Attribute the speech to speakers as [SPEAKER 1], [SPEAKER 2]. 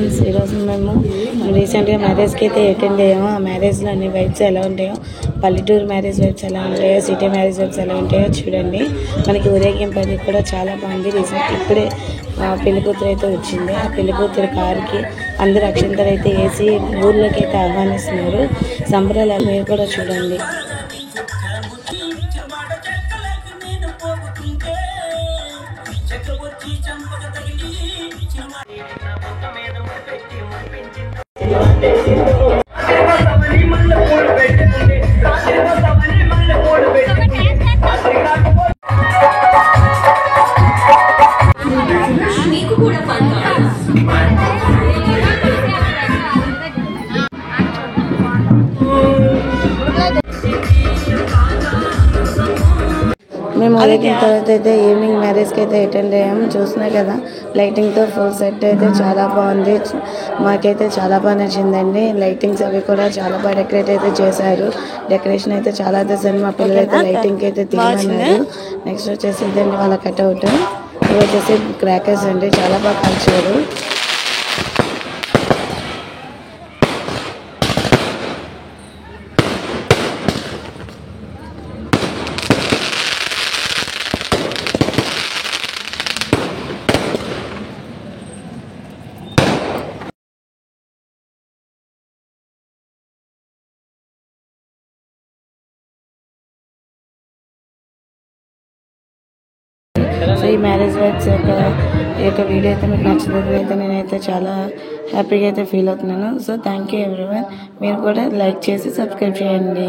[SPEAKER 1] Friends, ఈరోజు మేము రీసెంట్గా మ్యారేజ్కి అయితే అటెండ్ అయ్యాము. ఆ మ్యారేజ్లో అన్ని వైబ్స్ ఎలా ఉంటాయో, పల్లెటూరు మ్యారేజ్ వైబ్స్ ఎలా ఉంటాయో, సిటీ మ్యారేజ్ వైబ్స్ ఎలా ఉంటాయో చూడండి. మనకి ఊరేగింపు అది కూడా చాలా బాగుంది. ఇప్పుడే పెళ్లి కూతురు అయితే వచ్చింది. ఆ పెళ్లి కూతురు కారుకి అందరు అక్షంతలు అయితే వేసి ఊర్లోకి అయితే ఆహ్వానిస్తున్నారు. సంబరాలు మీరు కూడా చూడండి. మేము ఊరేగిన తర్వాత అయితే ఈవినింగ్ మ్యారేజ్కి అయితే అటెండ్ అయ్యాము. చూసినా కదా, లైటింగ్తో ఫుల్ సెట్ అయితే చాలా బాగుంది. మాకైతే చాలా బాగా నచ్చిందండి. లైటింగ్స్ అవి కూడా చాలా బాగా డెకరేట్ అయితే చేశారు. డెకరేషన్ అయితే చాలా చేశారు. మా పిల్లలు అయితే లైటింగ్ అయితే తీయమన్నారు. నెక్స్ట్ వచ్చేసి ఇదండి వాళ్ళ కట్అవుట్. ఇవి వచ్చేసి క్రాకర్స్ అండి, చాలా బాగా కాల్చారు. సో ఈ మ్యారేజ్ వైబ్స్ యొక్క వీడియో అయితే మీకు నచ్చినట్లయితే అయితే నేనైతే చాలా హ్యాపీగా అయితే ఫీల్ అవుతున్నాను. So thank you everyone. మీరు కూడా లైక్ చేసి సబ్స్క్రైబ్ చేయండి.